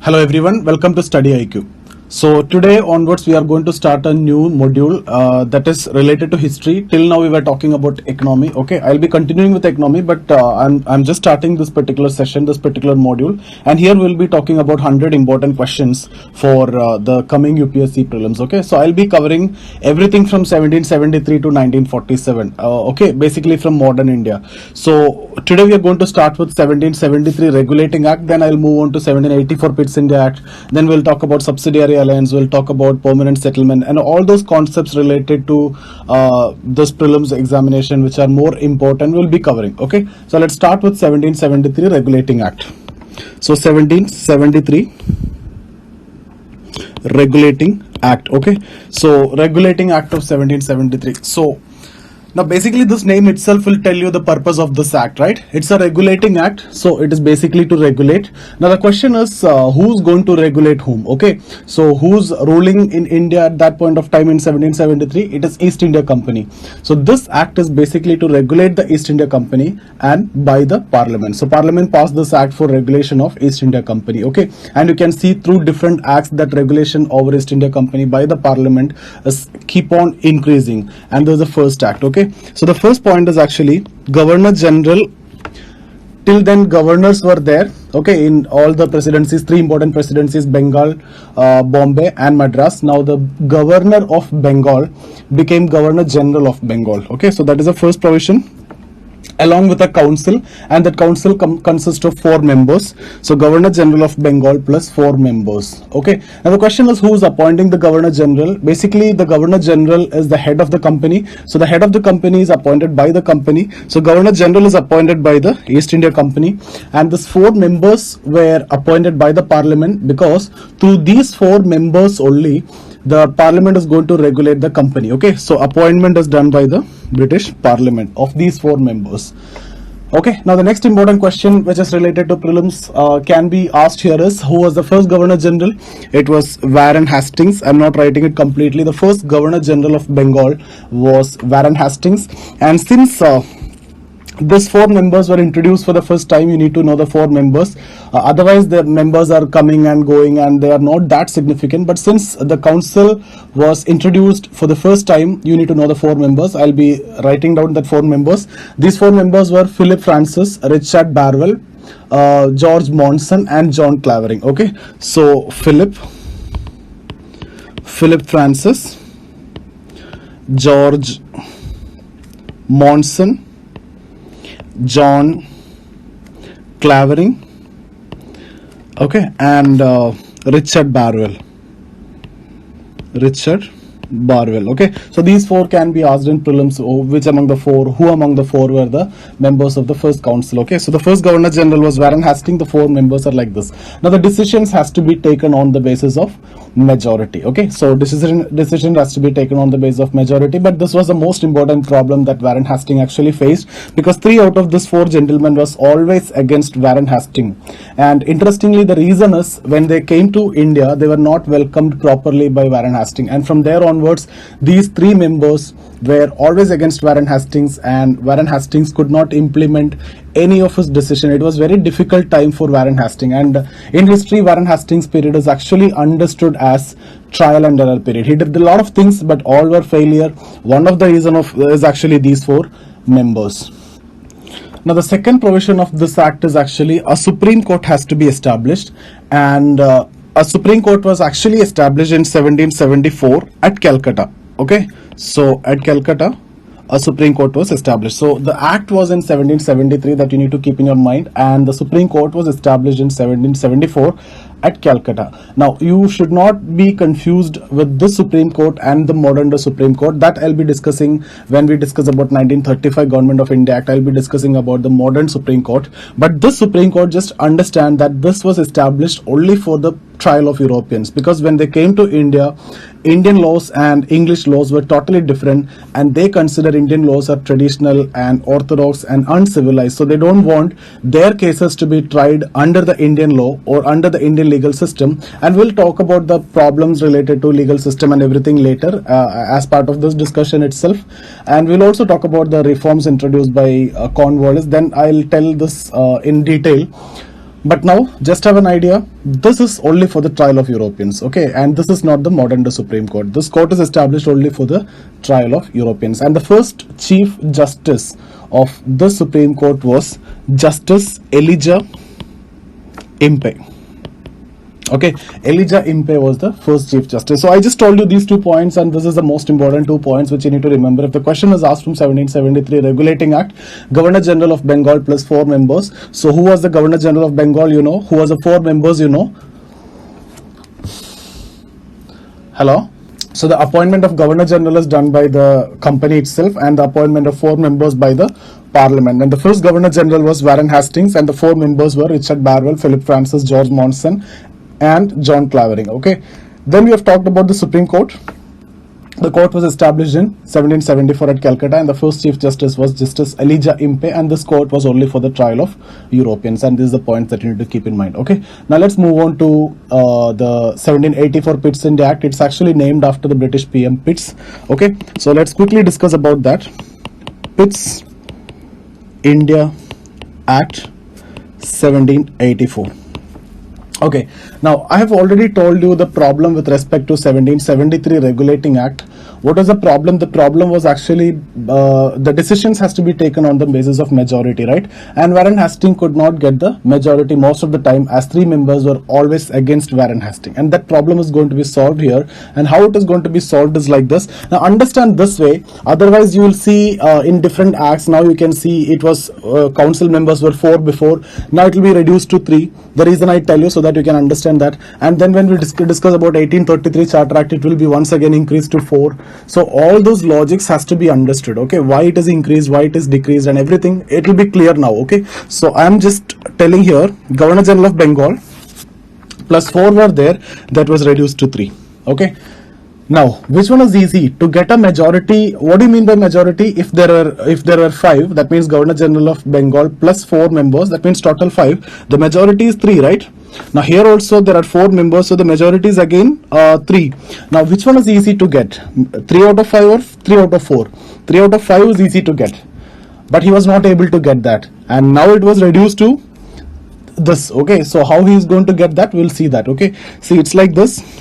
Hello everyone, welcome to StudyIQ. So today onwards we are going to start a new module that is related to history. Till now we were talking about economy. Okay, I'll be continuing with economy, but I'm just starting this particular session, this particular module, and here we'll be talking about 100 important questions for the coming UPSC prelims. Okay, so I'll be covering everything from 1773 to 1947. Okay, basically from modern India. So today we are going to start with 1773 Regulating Act. Then I'll move on to 1784 Pitt India Act. Then we'll talk about subsidiary alliance, we'll talk about permanent settlement and all those concepts related to this prelims examination which are more important we'll be covering. Okay, so let's start with 1773 Regulating Act. So 1773 Regulating Act. Okay, so Regulating Act of 1773. So now basically this name itself will tell you the purpose of this act, right? It's a regulating act, so it is basically to regulate. Now the question is who's going to regulate whom? Okay, so who's ruling in India at that point of time in 1773? It is East India Company. So this act is basically to regulate the East India Company and by the Parliament. So Parliament passed this act for regulation of East India Company. Okay, and you can see through different acts that regulation over East India Company by the Parliament is keep on increasing, and there's the first act. Okay, so the first point is actually Governor General. Till then governors were there, okay, in all the presidencies, three important presidencies, Bengal, Bombay and Madras. Now the Governor of Bengal became Governor General of Bengal. Okay, so that is the first provision, along with a council, and that council consists of 4 members. So Governor General of Bengal plus 4 members. Okay, now the question is who is appointing the Governor General? Basically the Governor General is the head of the company, so the head of the company is appointed by the company. So Governor General is appointed by the East India Company, and these 4 members were appointed by the Parliament, because through these 4 members only the Parliament is going to regulate the company. Okay, so appointment is done by the British Parliament of these 4 members. Okay, now the next important question which is related to prelims can be asked here is who was the first Governor General? It was Warren Hastings. I'm not writing it completely. The first Governor General of Bengal was Warren Hastings, and since these 4 members were introduced for the first time, you need to know the 4 members. Otherwise the members are coming and going and they are not that significant, but since the council was introduced for the first time, you need to know the 4 members. I'll be writing down that 4 members. These 4 members were Philip Francis, Richard Barwell, George Monson and John Clavering. Okay, so Philip Francis, George Monson, John Clavering, okay, and Richard Barwell. Okay, so these 4 can be asked in prelims. Who among the 4 were the members of the first council? Okay, so the first Governor General was Warren Hastings. The 4 members are like this. Now the decisions has to be taken on the basis of majority. Okay, so decision has to be taken on the basis of majority, but this was the most important problem that Warren Hastings actually faced, because 3 out of these 4 gentlemen was always against Warren Hastings. And interestingly, the reason is when they came to India, they were not welcomed properly by Warren Hastings, and from there onwards these 3 members were always against Warren Hastings, and Warren Hastings could not implement any of his decision. It was very difficult time for Warren Hastings, and in history Warren Hastings period is actually understood as trial and error period. He did a lot of things but all were failure. One of the reason is actually these 4 members. Now the second provision of this act is actually a Supreme Court has to be established, and a Supreme Court was actually established in 1774 at Calcutta. Okay, so at Calcutta a Supreme Court was established. So the act was in 1773, that you need to keep in your mind, and the Supreme Court was established in 1774 at Calcutta. Now you should not be confused with this Supreme Court and the modern day Supreme Court. That I'll be discussing when we discuss about 1935 Government of India Act. I'll be discussing about the modern Supreme Court, but this Supreme Court, just understand that this was established only for the trial of Europeans, because when they came to India, Indian laws and English laws were totally different, and they consider Indian laws are traditional and orthodox and uncivilized, so they don't want their cases to be tried under the Indian law or under the Indian legal system. And we'll talk about the problems related to legal system and everything later as part of this discussion itself, and we'll also talk about the reforms introduced by Cornwallis. Then I'll tell this in detail. But now just have an idea, this is only for the trial of Europeans, okay, and this is not the modern day Supreme Court. This court is established only for the trial of Europeans, and the first Chief Justice of the Supreme Court was Justice Elijah Impey. Okay, Elijah Impey was the first Chief Justice. So I just told you these 2 points, and this is the most important 2 points which you need to remember. If the question is asked from 1773 Regulating Act, Governor General of Bengal plus 4 members. So who was the Governor General of Bengal? You know. Who was the 4 members? You know. Hello. So the appointment of Governor General is done by the company itself, and the appointment of 4 members by the Parliament. And the first Governor General was Warren Hastings, and the 4 members were Richard Barwell, Philip Francis, George Monson, and John Clavering. Okay, then we have talked about the Supreme Court. The court was established in 1774 at Calcutta, and the first Chief Justice was Justice Elijah Impey, and this court was only for the trial of Europeans, and this is the point that you need to keep in mind. Okay, now let's move on to the 1784 Pitt's India Act. It's actually named after the British PM Pitts. Okay, so let's quickly discuss about that. Pitt's India Act 1784. Okay, now I have already told you the problem with respect to 1773 Regulating Act. What was the problem? The problem was actually the decisions has to be taken on the basis of majority, right? And Warren Hastings could not get the majority most of the time, as 3 members were always against Warren Hastings, and that problem is going to be solved here. And how it is going to be solved is like this. Now understand this way, otherwise you will see in different acts. Now you can see it was council members were 4 before, now it will be reduced to 3. The reason I tell you, so that you can understand that. And then when we discuss about 1833 Charter Act, it will be once again increased to 4. So all those logics has to be understood. Okay, why it is increased, why it is decreased, and everything, it will be clear now. Okay, so I am just telling here, Governor General of Bengal plus 4 were there, that was reduced to 3. Okay, now which one is easy to get a majority? What do you mean by majority? If there were 5, that means Governor General of Bengal plus 4 members, that means total 5. The majority is 3, right? Now here also there are 4 members, so the majority is again 3. Now which one is easy to get? 3 out of 5 or 3 out of 4? 3 out of 5 is easy to get, but he was not able to get that, and now it was reduced to this. Okay, so how he is going to get that, we'll see that. Okay, see, it's like this.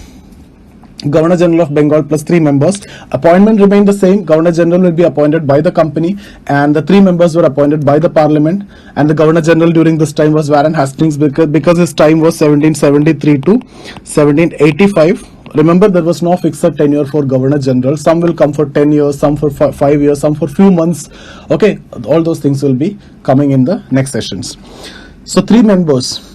Governor General of Bengal plus 3 members. Appointment remained the same. Governor General will be appointed by the company, and the 3 members were appointed by the Parliament. And the Governor General during this time was Warren Hastings, because his time was 1773 to 1785. Remember, there was no fixed tenure for Governor General. Some will come for 10 years, some for 5 years, some for few months. Okay, all those things will be coming in the next sessions. So 3 members.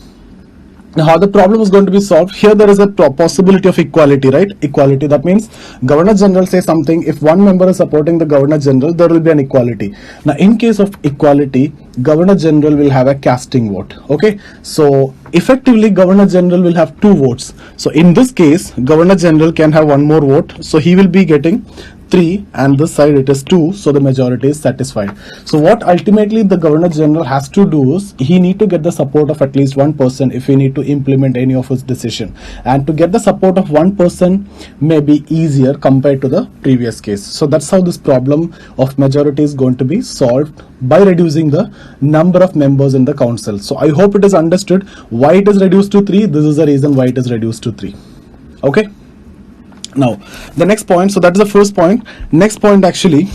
Now how the problem is going to be solved? Here there is a possibility of equality, right? Equality, that means Governor General says something, if one member is supporting the Governor General, there will be an equality. Now in case of equality, Governor General will have a casting vote. Okay, so effectively Governor General will have 2 votes. So in this case, Governor General can have 1 more vote, so he will be getting 3, and this side it is 2, so the majority is satisfied. So what ultimately the Governor General has to do is, he need to get the support of at least 1 person if he need to implement any of his decision, and to get the support of 1 person may be easier compared to the previous case. So that's how this problem of majority is going to be solved, by reducing the number of members in the council. So I hope it is understood why it is reduced to 3. This is the reason why it is reduced to 3. Okay, now the next point, so that is the first point. Next point, actually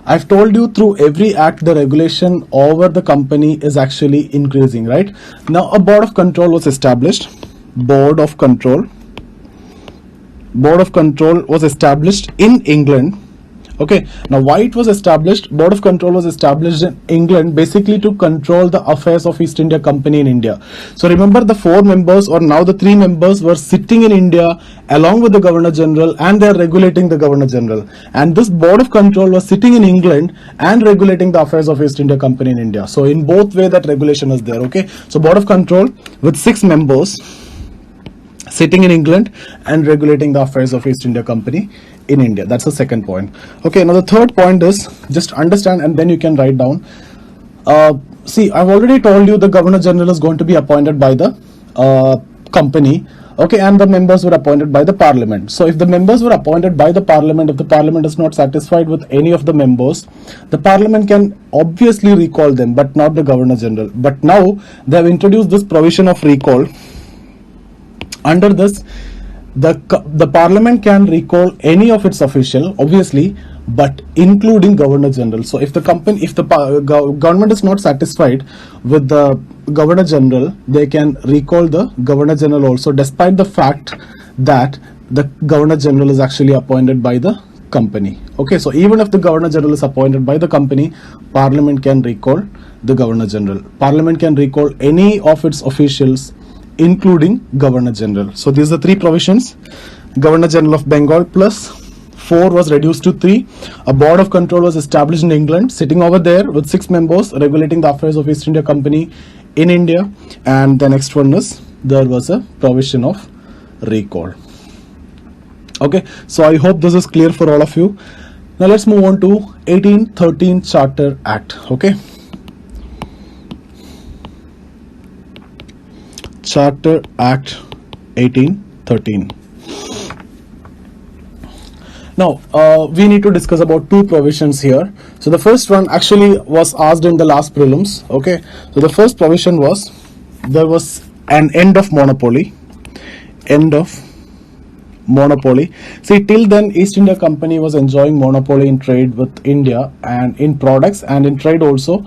I've told you through every act the regulation over the company is actually increasing, right? Now a board of control was established. Board of control was established in England. Okay, now why it was established? Board of Control was established in England basically to control the affairs of East India Company in India. So remember, the 4 members, or now the 3 members, were sitting in India along with the Governor General, and they are regulating the Governor General. And this Board of Control was sitting in England and regulating the affairs of East India Company in India. So in both ways that regulation is there. Okay, so Board of Control with 6 members sitting in England and regulating the affairs of East India Company in India. That's the second point. Okay, now the third point is, just understand and then you can write down. See, I've already told you the Governor General is going to be appointed by the company. Okay, and the members were appointed by the parliament. So if the members were appointed by the parliament, if the parliament is not satisfied with any of the members, the parliament can obviously recall them, but not the governor general. But now they have introduced this provision of recall. Under this, the parliament can recall any of its official, obviously, but including governor general. So if the government is not satisfied with the governor general, they can recall the governor general also, despite the fact that the governor general is actually appointed by the company. Okay, so even if the governor general is appointed by the company, parliament can recall the governor general. Parliament can recall any of its officials, including governor general. So these are three provisions. Governor general of Bengal plus 4 was reduced to 3. A board of control was established in England, sitting over there with 6 members, regulating the affairs of East India Company in India. And the next one is, there was a provision of recall. Okay, so I hope this is clear for all of you. Now let's move on to 1813 Charter Act. Okay, Charter Act 1813. Now, we need to discuss about two provisions here. So the first one actually was asked in the last prelims. Okay, so the first provision was, there was an end of monopoly. End of monopoly. See, till then East India Company was enjoying monopoly in trade with India, and in products and in trade also.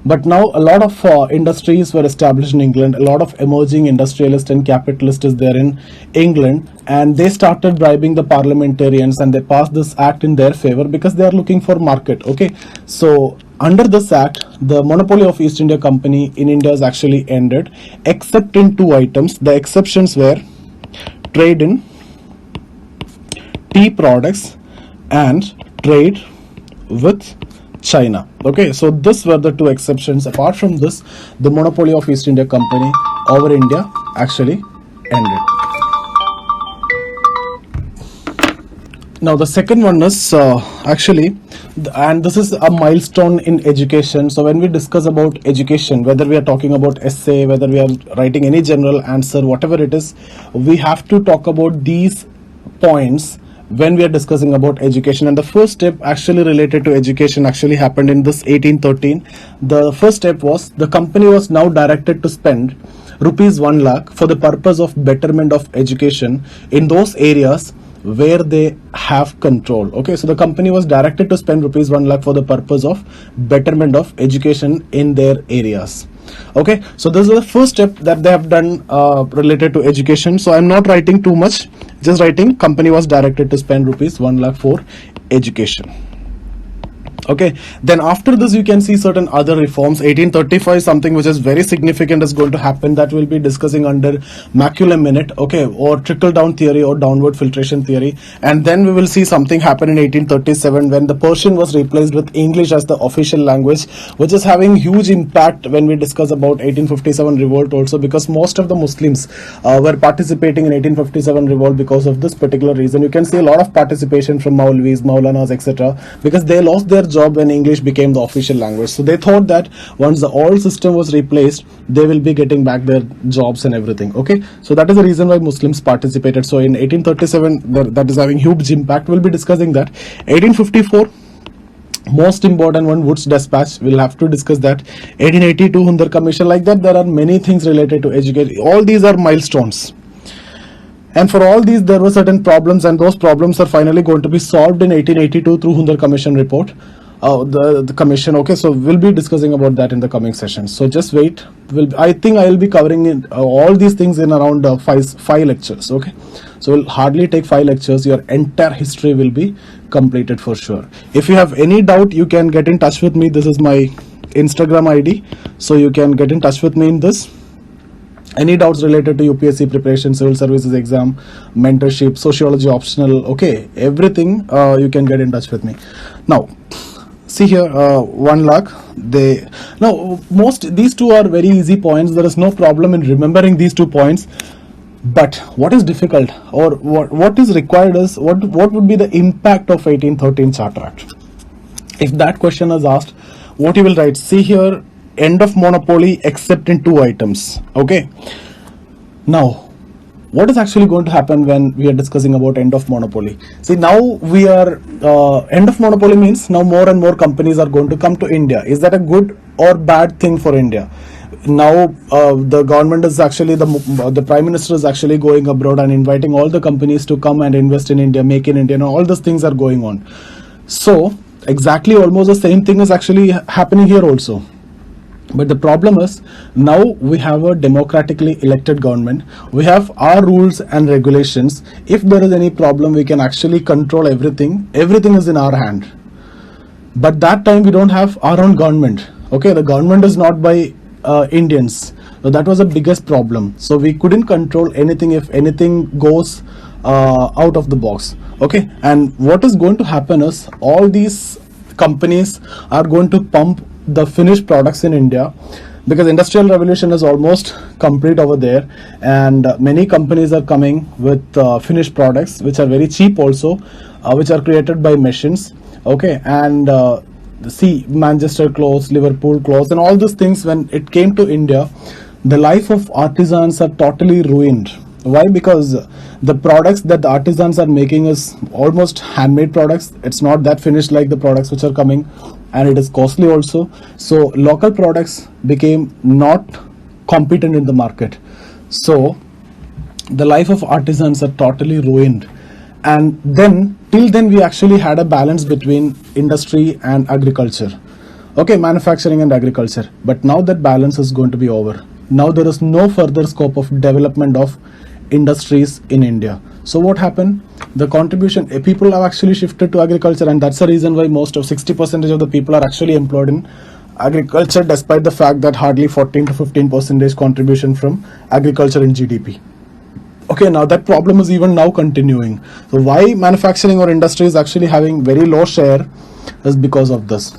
But now a lot of industries were established in England. A lot of emerging industrialists and capitalists is there in England, and they started bribing the parliamentarians, and they passed this act in their favor because they are looking for market. Okay, so under this act, the monopoly of East India Company in India is actually ended, except in 2 items. The exceptions were trade in tea products and trade with China. Okay, so these were the 2 exceptions. Apart from this, the monopoly of East India Company over India actually ended. Now the second one is actually, and this is a milestone in education. So when we discuss about education, whether we are talking about essay, whether we are writing any general answer, whatever it is, we have to talk about these points when we are discussing about education. And the first step actually related to education actually happened in this 1813. The first step was, the company was now directed to spend rupees 1 lakh for the purpose of betterment of education in those areas where they have control. Okay, so the company was directed to spend rupees 1 lakh for the purpose of betterment of education in their areas. Okay, so this is the first step that they have done related to education. So I'm not writing too much, just writing company was directed to spend rupees 1 lakh for education. Okay, then after this you can see certain other reforms. 1835 is something which is very significant is going to happen, that we'll be discussing under Maculum Minute, okay, or trickle down theory or downward filtration theory. And then we will see something happen in 1837 when the Persian was replaced with English as the official language, which is having huge impact when we discuss about 1857 revolt also, because most of the Muslims were participating in 1857 revolt because of this particular reason. You can see a lot of participation from Maulvis, Maulanas, etc., because they lost their job when English became the official language. So they thought that once the old system was replaced, they will be getting back their jobs and everything. Okay, so that is the reason why Muslims participated. So in 1837, that is having huge impact. We'll be discussing that. 1854, most important one, Wood's Dispatch, we'll have to discuss that. 1882, Hundar Commission. Like that, there are many things related to education. All these are milestones. And for all these, there were certain problems, and those problems are finally going to be solved in 1882 through Hundar Commission report. The commission. Okay, so we'll be discussing about that in the coming sessions. So just wait. I think I will be covering all these things in around five lectures. Okay, so we'll hardly take 5 lectures. Your entire history will be completed for sure. If you have any doubt, you can get in touch with me. This is my Instagram ID, so you can get in touch with me in this. Any doubts related to UPSC preparation, civil services exam, mentorship, sociology optional, okay, everything, you can get in touch with me. Now see here, 1 lakh. These two are very easy points. There is no problem in remembering these 2 points. But what is difficult, or what is required is what would be the impact of 1813 Charter Act? If that question is asked, what you will write? See here, end of monopoly except in 2 items. Okay, now what is actually going to happen when we are discussing about end of monopoly? See, now we are end of monopoly means now more and more companies are going to come to India. Is that a good or bad thing for India? Now the government is actually the prime minister is actually going abroad and inviting all the companies to come and invest in India, make in India, and all these things are going on. So exactly almost the same thing is actually happening here also. But the problem is, now we have a democratically elected government. We have our rules and regulations. If there is any problem, we can actually control everything. Everything is in our hand. But that time we don't have our own government. Okay, the government is not by Indians. So that was the biggest problem. So we couldn't control anything if anything goes out of the box. Okay, and what is going to happen is all these companies are going to pump the finished products in India, because industrial revolution is almost complete over there, and many companies are coming with finished products which are very cheap also, which are created by machines. Okay, and see, Manchester clothes, Liverpool clothes, and all these things, when it came to India, the life of artisans are totally ruined. Why? Because the products that the artisans are making is almost handmade products. It's not that finished like the products which are coming, and it is costly also. So local products became not competent in the market. So the life of artisans are totally ruined. And then till then we actually had a balance between industry and agriculture. Okay, manufacturing and agriculture. But now that balance is going to be over. Now there is no further scope of development of industries in India. So what happened? The contribution, people have actually shifted to agriculture, and that's the reason why most of 60% of the people are actually employed in agriculture, despite the fact that hardly 14 to 15% contribution from agriculture in GDP. Okay, now that problem is even now continuing. So why manufacturing or industry is actually having very low share is because of this.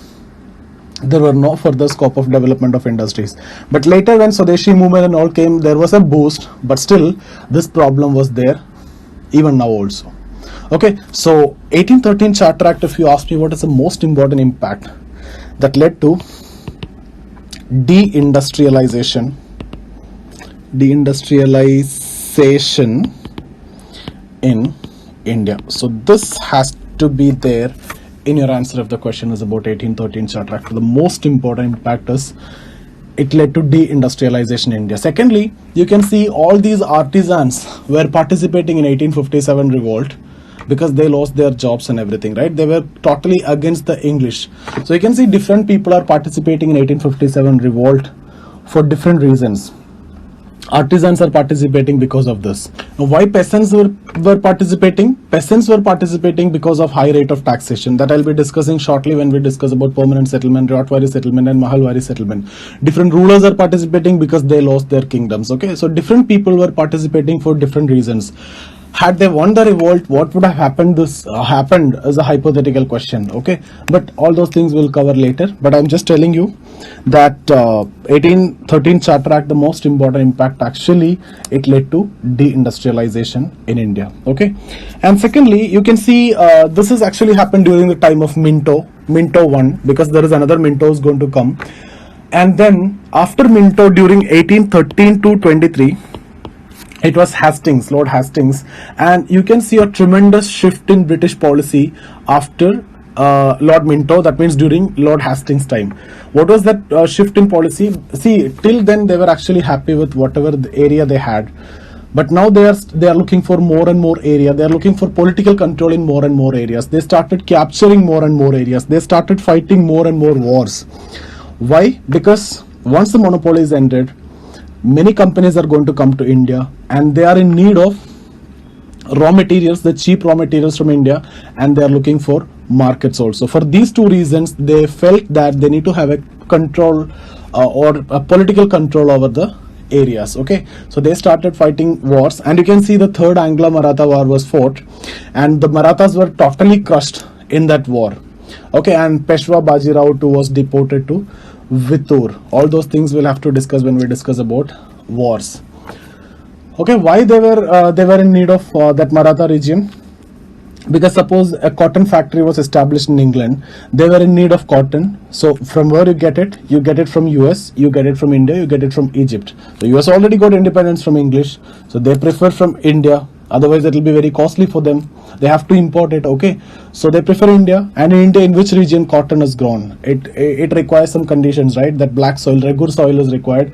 There were no further scope of development of industries. But later when Swadeshi movement and all came, there was a boost, but still this problem was there even now also. Okay, so 1813 Charter Act, if you ask me what is the most important impact that led to deindustrialization in India. So this has to be there in your answer if the question is about 1813 Charter Act. The most important impact is it led to deindustrialization in India. Secondly, you can see all these artisans were participating in 1857 revolt because they lost their jobs and everything, right? They were totally against the English. So you can see different people are participating in 1857 revolt for different reasons. Artisans are participating because of this. Now, why peasants were participating? Peasants were participating because of high rate of taxation that I'll be discussing shortly when we discuss about permanent settlement, Rotwari settlement and Mahalwari settlement. Different rulers are participating because they lost their kingdoms. Okay, so different people were participating for different reasons. Had they won the revolt, what would have happened? This happened as a hypothetical question. Okay, but all those things we'll cover later. But I'm just telling you that 1813 Charter Act, the most important impact actually, it led to deindustrialization in India. Okay, and secondly, you can see this has actually happened during the time of Minto 1, because there is another Minto is going to come, and then after Minto during 1813 to 23. It was Hastings, Lord Hastings, and you can see a tremendous shift in British policy after Lord Minto, that means during Lord Hastings' time. What was that shift in policy? See, till then they were actually happy with whatever the area they had, but now they are looking for more and more area. They are looking for political control in more and more areas. They started capturing more and more areas. They started fighting more and more wars. Why? Because once the monopoly is ended, many companies are going to come to India and they are in need of raw materials, the cheap raw materials from India, and they are looking for markets also. For these two reasons, they felt that they need to have a control or a political control over the areas. Okay, so they started fighting wars, and you can see the third Anglo-Maratha war was fought, and the Marathas were totally crushed in that war. Okay, and Peshwa Bajirao too was deported to Vittur. All those things we'll have to discuss when we discuss about wars. Okay, why they were in need of that Maratha region? Because suppose a cotton factory was established in England, they were in need of cotton. So from where you get it? You get it from US, you get it from India, you get it from Egypt. So US already got independence from English, so they prefer from India. Otherwise it will be very costly for them. They have to import it, okay? So they prefer India. And in India, in which region cotton is grown? It requires some conditions, right? That black soil, regular soil is required.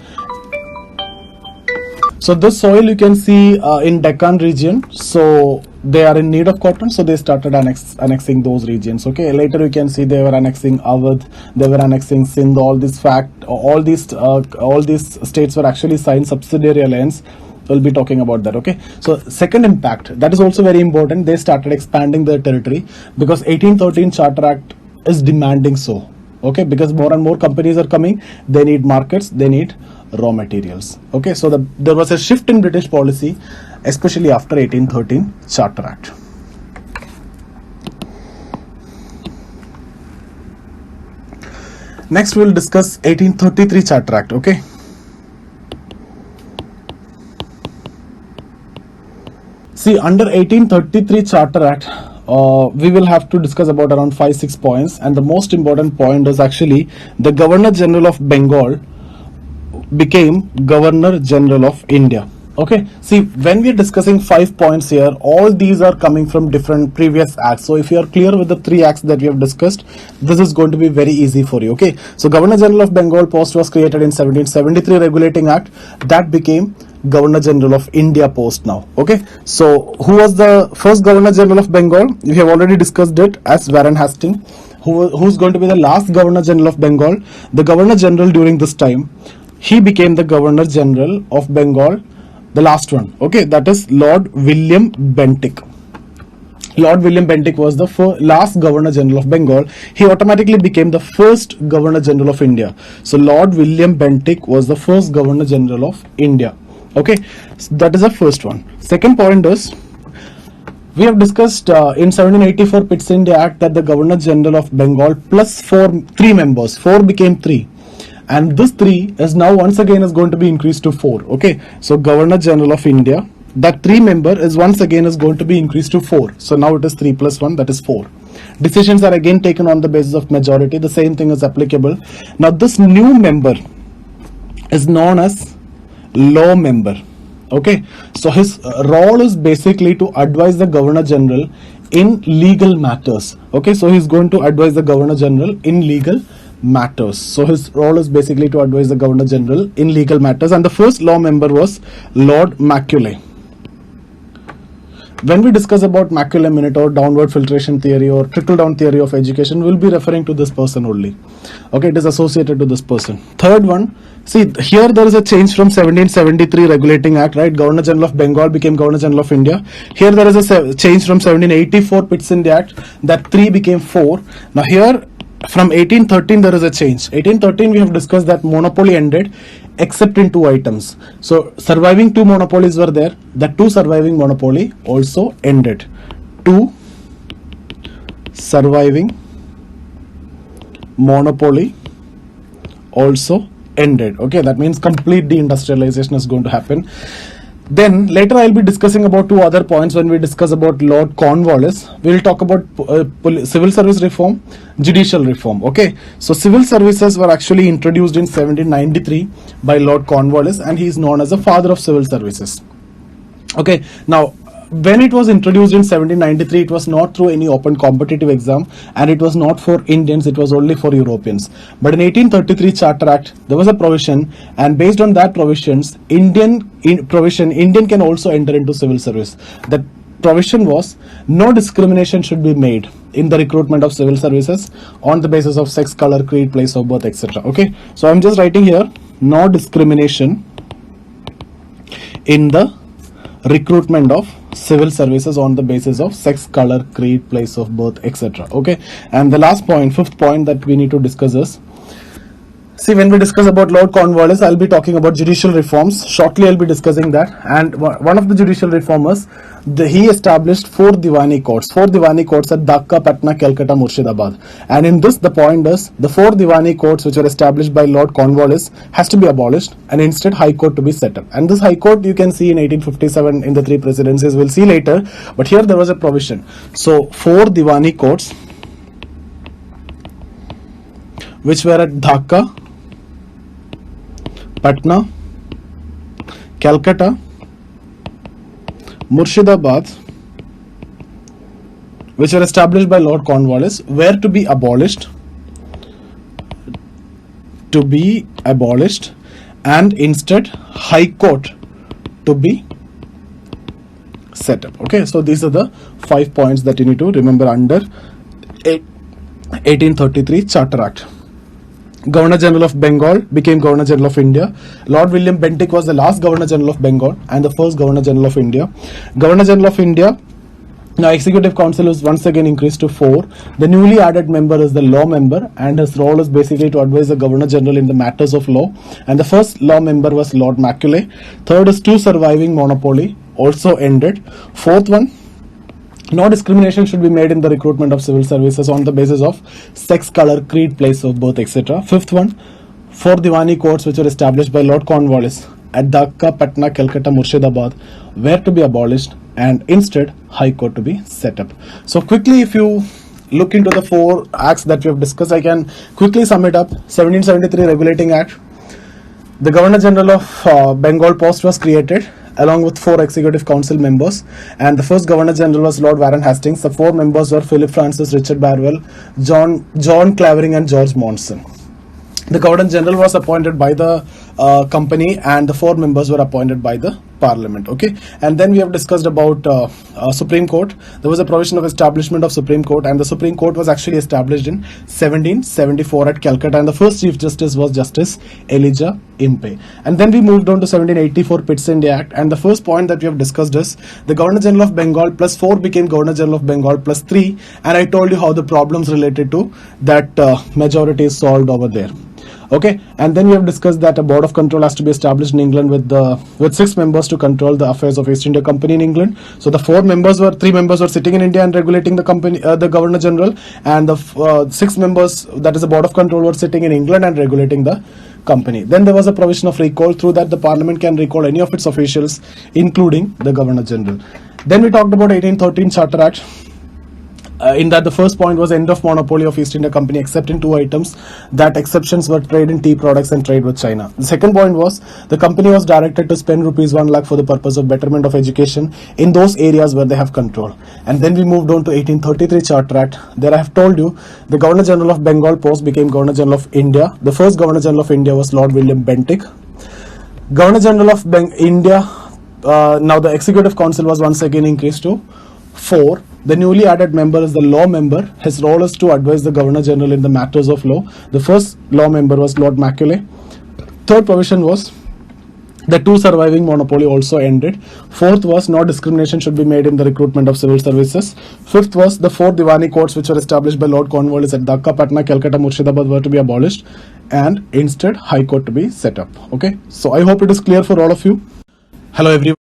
So this soil you can see in Deccan region. So they are in need of cotton, so they started annexing those regions. Okay, later you can see they were annexing Awadh, they were annexing Sindh. All these states were actually signed subsidiary alliance. We'll be talking about that. Okay, so second impact, that is also very important. They started expanding their territory because 1813 Charter Act is demanding so. Okay, because more and more companies are coming, they need markets, they need raw materials. Okay, so there was a shift in British policy, especially after 1813 Charter Act. Next we will discuss 1833 Charter Act. Okay, see, under 1833 Charter Act, we will have to discuss about around 5-6 points, and the most important point is actually the Governor General of Bengal became Governor General of India. Okay, see, when we are discussing 5 points here, all these are coming from different previous acts. So if you are clear with the 3 acts that we have discussed, this is going to be very easy for you. Okay, so Governor General of Bengal post was created in 1773 Regulating Act, that became Governor General of India post now. Okay, so who was the first Governor General of Bengal? We have already discussed it as Warren Hastings. Who's going to be the last Governor General of Bengal? The Governor General during this time, he became the Governor General of Bengal, the last one. Okay, that is Lord William Bentinck. Lord William Bentinck was the last Governor General of Bengal. He automatically became the first Governor General of India. So Lord William Bentinck was the first Governor General of India. Okay, so that is the first one. Second point is, we have discussed in 1784 Pitt India Act that the Governor General of Bengal plus 3 members, 4 became 3. And this 3 is now once again is going to be increased to 4. Okay, so Governor General of India, that 3 member is once again is going to be increased to 4. So now it is 3 plus 1, that is 4. Decisions are again taken on the basis of majority. The same thing is applicable. Now this new member is known as law member. Okay, so his role is basically to advise the Governor General in legal matters. Okay, so he's going to advise the Governor General in legal matters. So his role is basically to advise the Governor General in legal matters, and the first law member was Lord Macaulay. When we discuss about Macaulay minute or downward filtration theory or trickle down theory of education, we'll be referring to this person only. Okay, it is associated to this person. Third one, see here there is a change from 1773 Regulating Act, right? Governor General of Bengal became Governor General of India. Here there is a change from 1784 Pitt India Act, that 3 became 4. Now here from 1813 there is a change. 1813 we have discussed that monopoly ended except in 2 items. So surviving 2 monopolies were there. The 2 surviving monopoly also ended. 2 surviving monopoly also ended. Okay, that means complete deindustrialization is going to happen. Then later I'll be discussing about 2 other points when we discuss about Lord Cornwallis. We'll talk about civil service reform, judicial reform. Okay, so civil services were actually introduced in 1793 by Lord Cornwallis, and he is known as the father of civil services. Okay, now when it was introduced in 1793, it was not through any open competitive exam, and it was not for Indians, it was only for Europeans. But in 1833 Charter Act, there was a provision, and based on that provisions, Indian can also enter into civil service. That provision was no discrimination should be made in the recruitment of civil services on the basis of sex, color, creed, place of birth, etc. Okay, so I'm just writing here, no discrimination in the recruitment of civil services on the basis of sex, color, creed, place of birth, etc. Okay, and the last point, 5th point that we need to discuss is See, when we discuss about Lord Cornwallis, I'll be talking about judicial reforms. Shortly, I'll be discussing that. And one of the judicial reformers, he established 4 Diwani courts. 4 Diwani courts at Dhaka, Patna, Calcutta, Murshidabad. And in this, the point is, the 4 Diwani courts which were established by Lord Cornwallis has to be abolished and instead High Court to be set up. And this High Court you can see in 1857 in the 3 presidencies. We'll see later. But here there was a provision. So, 4 Diwani courts which were at Dhaka, Patna, Calcutta, Murshidabad, which were established by Lord Cornwallis, were to be abolished, and instead High Court to be set up. Okay, so these are the 5 points that you need to remember under 1833 Charter Act. Governor General of Bengal became Governor General of India. Lord William Bentinck was the last Governor General of Bengal and the first Governor General of India. Governor General of India, now Executive Council is once again increased to 4. The newly added member is the law member, and his role is basically to advise the Governor General in the matters of law. And the first law member was Lord Macaulay. Third is 2 surviving monopoly, also ended. Fourth one, no discrimination should be made in the recruitment of civil services on the basis of sex, color, creed, place of birth, etc. Fifth one, 4 Diwani courts which were established by Lord Cornwallis at Dhaka, Patna, Calcutta, Murshidabad were to be abolished and instead High Court to be set up. So quickly, if you look into the 4 acts that we have discussed, I can quickly sum it up. 1773 Regulating Act. The Governor General of Bengal post was created along with 4 Executive Council members, and the first Governor General was Lord Warren Hastings. The 4 members were Philip Francis, Richard Barwell, John Clavering and George Monson. The Governor General was appointed by the company, and the 4 members were appointed by the Parliament. Okay, and then we have discussed about Supreme Court. There was a provision of establishment of Supreme Court, and the Supreme Court was actually established in 1774 at Calcutta, and the first Chief Justice was Justice Elijah Impey. And then we moved on to 1784 Pitt's India Act, and the first point that we have discussed is the Governor General of Bengal plus 4 became Governor General of Bengal plus 3, and I told you how the problems related to that majority is solved over there. Okay, and then we have discussed that a board of control has to be established in England with 6 members to control the affairs of East India Company in England. So the 3 members were sitting in India and regulating the company, the Governor General, and the 6 members, that is the board of control, were sitting in England and regulating the company. Then there was a provision of recall, through that the Parliament can recall any of its officials, including the Governor General. Then we talked about 1813 Charter Act. In that the first point was end of monopoly of East India Company except in 2 items, that exceptions were trade in tea products and trade with China. The second point was the company was directed to spend rupees 1 lakh for the purpose of betterment of education in those areas where they have control. And then we moved on to 1833 Charter Act. There I have told you the Governor General of Bengal post became Governor General of India. The first Governor General of India was Lord William Bentinck. Governor General of India, now the Executive Council was once again increased to 4. The newly added member is the law member. His role is to advise the Governor General in the matters of law. The first law member was Lord Macaulay. Third provision was the 2 surviving monopoly also ended. Fourth was no discrimination should be made in the recruitment of civil services. Fifth was the 4 Diwani courts which were established by Lord Cornwallis at Dhaka, Patna, Calcutta, Murshidabad were to be abolished and instead High Court to be set up. Okay, so I hope it is clear for all of you. Hello everyone.